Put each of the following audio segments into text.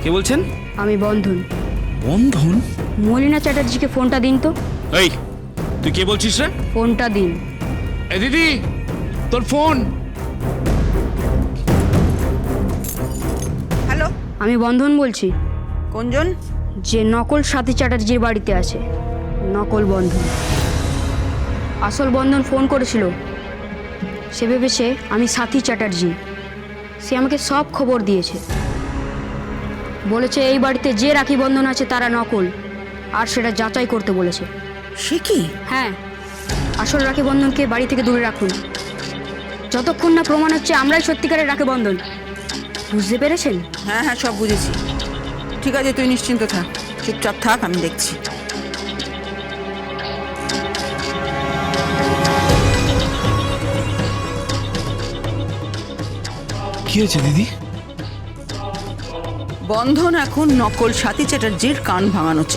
কে বলছেন? আমি বন্ধন। বন্ধন? মলিনা চ্যাটার্জিকে ফোনটা দিন তো। এই, তুই কে বলছিস রে? ফোনটা দিন। এ দিদি, তোর ফোন। হ্যালো, আমি বন্ধন বলছি, কোনজন? যে নকল সাথী চ্যাটার্জির বাড়িতে আছে, নকল বন্ধন। আসল বন্ধন ফোন করেছিল, সে ভেবেছে আমি সাথী চ্যাটার্জি। সে আমাকে সব খবর দিয়েছে, বলেছে এই বাড়িতে যে রাখি বন্ধন আছে তারা নকল, আর সেটা যাচাই করতে বলেছে। সে কি? হ্যাঁ, আসল রাখি বন্ধনকে বাড়ি থেকে দূরে রাখুন, যতক্ষণ না প্রমাণ হচ্ছে আমরাই সত্যিকারের রাখি বন্ধন। বুঝতে পেরেছেন? হ্যাঁ হ্যাঁ, সব বুঝেছি। ঠিক আছে, তুই নিশ্চিন্ত থাক, চুপচাপ থাক, আমি দেখছি। কি হয়েছে দিদি? বন্ধন এখন নকল সাথী চ্যাটার্জির কান ভাঙানোর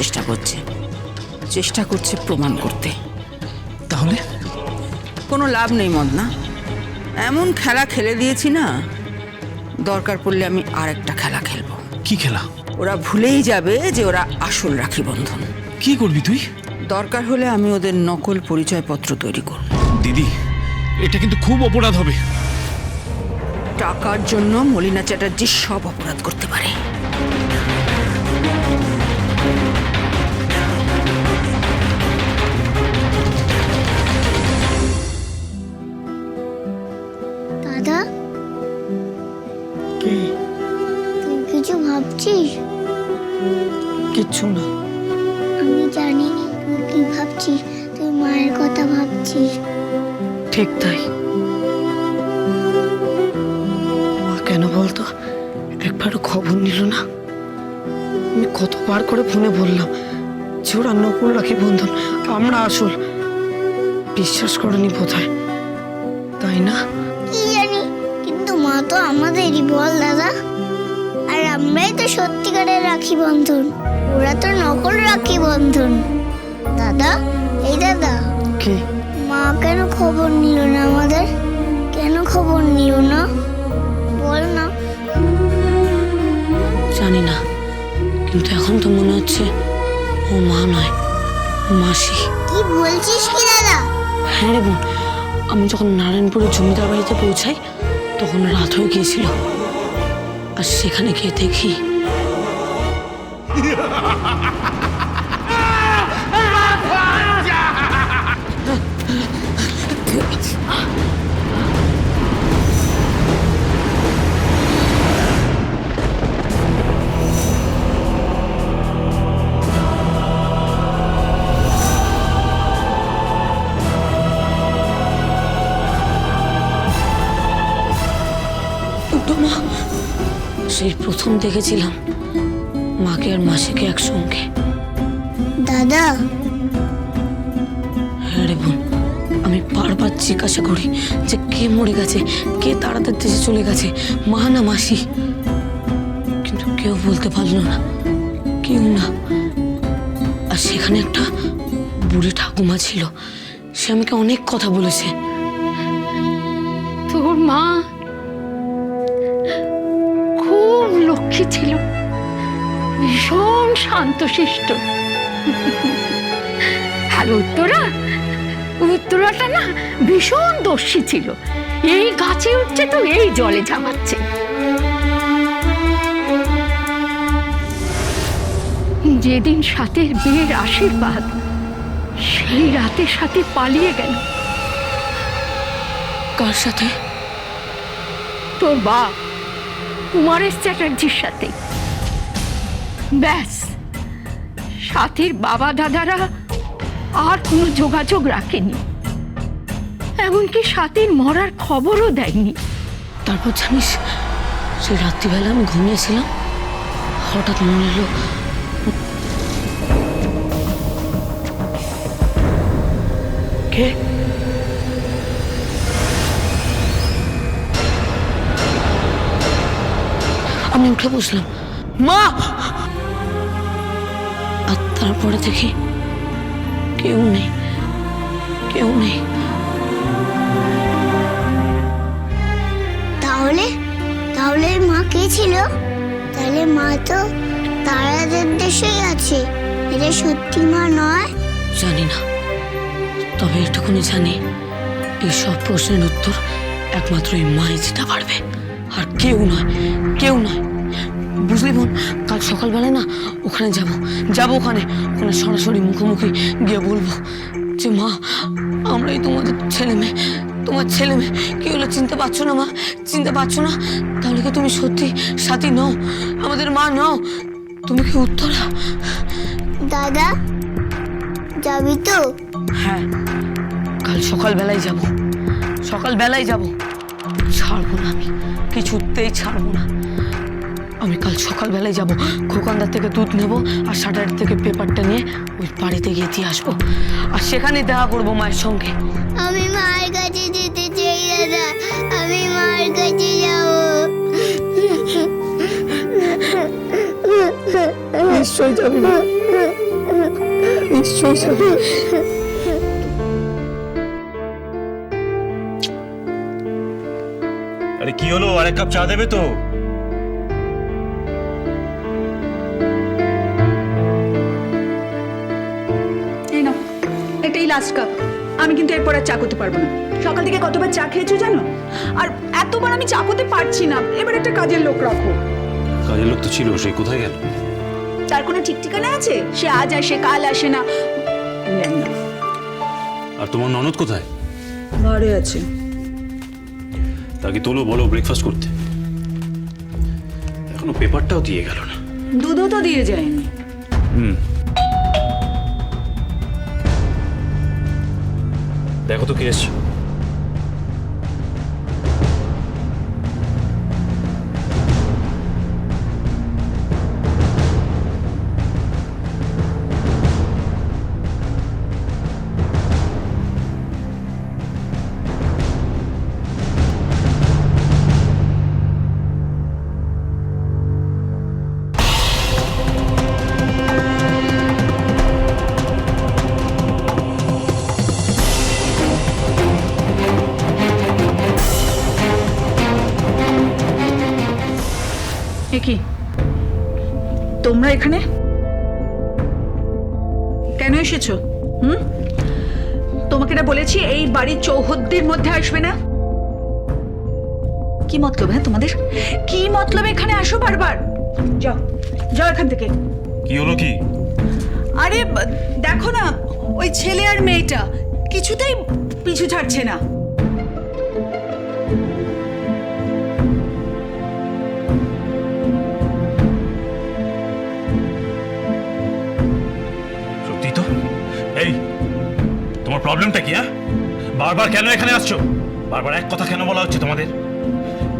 চেষ্টা করছে প্রমাণ করতে। তাহলে? কোনো লাভ নেই মদনা, এমন খেলা খেলে দিয়েছি না, দরকার পড়লে আমি আরেকটা খেলা খেলবো। কি খেলা? ওরা ভুলেই যাবে যে ওরা আসল রাখি বন্ধন। কি করবি তুই? দরকার হলে আমি ওদের নকল পরিচয়পত্র তৈরি করব। দিদি, এটা কিন্তু খুব অপরাধ হবে। টাকার জন্য মলিনা চ্যাটার্জি সব অপরাধ করতে পারে। দাদা, তুই কিছু ভাবছিস? কিচ্ছু না। আমি জানি তুই কি ভাবছিস। তুই মায়ের কথা ভাবছিস। ঠিক তাই। মা কেন বলতো একবারও খবর নিল না? আমি কতবার করে ফোনে বললাম যে ওরা নকল রাখি বন্ধন, আমরা আসল। বিশ্বাস করেনি বোধহয়, তাই না? কি জানি, কিন্তু মা তো আমাদেরই, বল দাদা। আর আমরাই তো সত্যিকারের রাখি বন্ধন, ওরা তো নকল রাখি বন্ধন। দাদা, এই দাদা, কি? মা কেন খবর নিল না আমাদের? কেন খবর নিল না বল না। জানি না, কিন্তু এখন তো মনে হচ্ছে ও মা নয়, মাসি। কি বলছিস কি দাদা? হ্যাঁ রে বোন, আমি যখন নারায়ণপুরের জমিদার বাড়িতে পৌঁছাই তখন রাত হয়ে গিয়েছিল, আর সেখানে গিয়ে দেখি মা। সেই প্রথম দেখেছিলাম মাকে আর মাসিকে একসঙ্গে। দাদা, হ্যাঁ রে বোন, আমি বারবার জিজ্ঞাসা করি যে কে মরে গেছে, কে তাড়াতাড়ি দেশে চলে গেছে, মা না মাসি, কিন্তু কেউ বলতে পারলো না, কেউ না। আর সেখানে একটা বুড়ি ঠাকুমা ছিল, সে আমাকে অনেক কথা বলেছে। তোর মা খুব লক্ষ্মী ছিল, ভীষণ শান্তশিষ্ট। আর উত্তরাটা না ভীষণ দস্যি ছিল, এই গাছে উঠছে তো এই জলে ঝাঁপাচ্ছে। যেদিন সাথের বিয়ের আশীর্বাদ, সেই রাতে সাথে পালিয়ে গেল। কার সাথে? তোর বাপ কুমারেশ চ্যাটার্জির সাথে। ব্যাস, সাথীর বাবা দাদারা আর কোনো যোগাযোগ রাখেনি, এমনকি সাথীর মরার খবরও দেয়নি। তারপর জানিস, সেই রাত্রিবেলা আমি ঘুমিয়েছিলাম, হঠাৎ মনে হলো কে? আমি উঠে বসলাম, মা! আর তারপরে দেখি কেউ নেই, কেউ নেই। তাহলে তাহলে মা কে ছিল? তাহলে মা তো তারাদের দেশেই আছে। এটা সত্যি মা নয়? জানি না, তবে এটুকুনি জানি এই সব প্রশ্নের উত্তর একমাত্র এই মাই দিতে পারবে, আর কেউ নয়, কেউ নয়। বুঝলি বোন, কাল সকালবেলায় না ওখানে যাবো ওখানে সরাসরি মুখোমুখি গিয়ে বলবো যে মা, আমরাই তোমাদের তোমার ছেলে মেয়ে। কি হলো, চিনতে পারছো না মা? চিনতে পারছো না? তাহলে কি তুমি সত্যি সাথী নও, আমাদের মা নও? তুমি কি উত্তরা? দাদা যাবি তো? হ্যাঁ, কাল সকালবেলায় যাব। ছাড়বো না, আমি কিছুতেই ছাড়বো না। আমি কাল সকালবেলায় যাব, খোকনদার থেকে দুধ নেব আর শাটার থেকে পেপারটা নিয়ে ওই বাড়িতে গিয়ে দিয়ে আসবো, আর সেখানে দেখা করবো মায়ের সঙ্গে। আমি মায়ের কাছে যেতে চাই দাদা, আমি মায়ের কাছে যাবো। নিশ্চয়ই যাবি, নিশ্চয়ই যাবি। আরে কি হলো, আরেক কাপ চা দেবে তো? এই নাও, এটাই লাস্ট কাপ। আমি কিন্তু এরপর আর চা করতে পারবো না। সকাল থেকে কতবার চা খেয়েছো জানো? আর এতবার আমি চা করতে পারছি না। এবার একটা কাজের লোক রাখো। কাজের লোক তো ছিল, সে কোথায় গেল? তার কোনো ঠিক ঠিকানা আছে? সে আজ আসে, কাল আসে না, আমি জানি না। আর তোমার ননদ কোথায়? ঘরে আছে। তাকে তোলো, বলো ব্রেকফাস্ট করতে। এখনো পেপারটাও দিয়ে গেল না। দুধও তো দিয়ে যায়নি। দেখো তো কে এসছে। এ কি, তোমরা এখানে কেন এসেছো? তোমাকে না বলেছি এই বাড়ির চৌহদ্দির মধ্যে আসবে না? কি মতলব? হ্যাঁ তোমাদের কি মতলব এখানে আসো বারবার? যাও যাও এখান থেকে। কি হলো কি? আরে দেখো না, ওই ছেলে আর মেয়েটা কিছুতেই পিছু ছাড়ছে না। সত্যি তো? এই তোমার প্রবলেমটা কি? বারবার কেন এখানে আসছো? বারবার এক কথা কেন বলা হচ্ছে তোমাদের?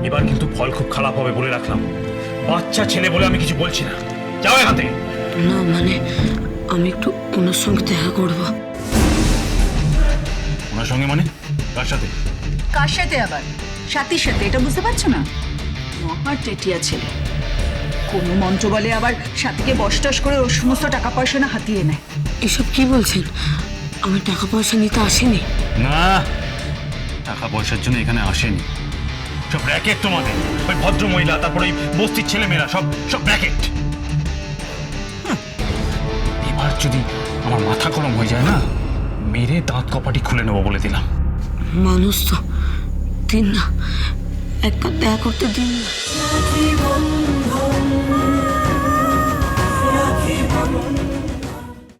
এবার কিন্তু ফল খুব খারাপ হবে বলে রাখলাম। বাচ্চা ছেলে বলে আমি কিছু বলছি না, যাও এখান থেকে। না মানে আমি একটু ওনার সঙ্গে দেখা করবো। ওনার সঙ্গে মানে? কার সাথে? কার সাথে আবার? সাথীর সাথে, এটা বুঝতে পারছো না? মহা টেটিয়া ছেলে, কোনো মন্ত্র বলে আবার সাথীকে বসটাস করে ওর সমস্ত টাকা পয়সা না হাতিয়ে নেয়। এসব কি বলছেন? আমি টাকা পয়সা নিতে আসিনি। না, টাকা পয়সার জন্য এখানে আসেনি। সব র্যাকেট তোমাদের, ওই ভদ্র মহিলা, তারপরে ওই বস্তির ছেলেমেয়েরা, সব র্যাকেট। এবার যদি আমার মাথা গরম হয়ে যায় না, মেরে দাঁত কপাটি খুলে নেবো বলে দিলাম। মানুষ তো, দিন না, এক কাপ দেখা করতে দিন না।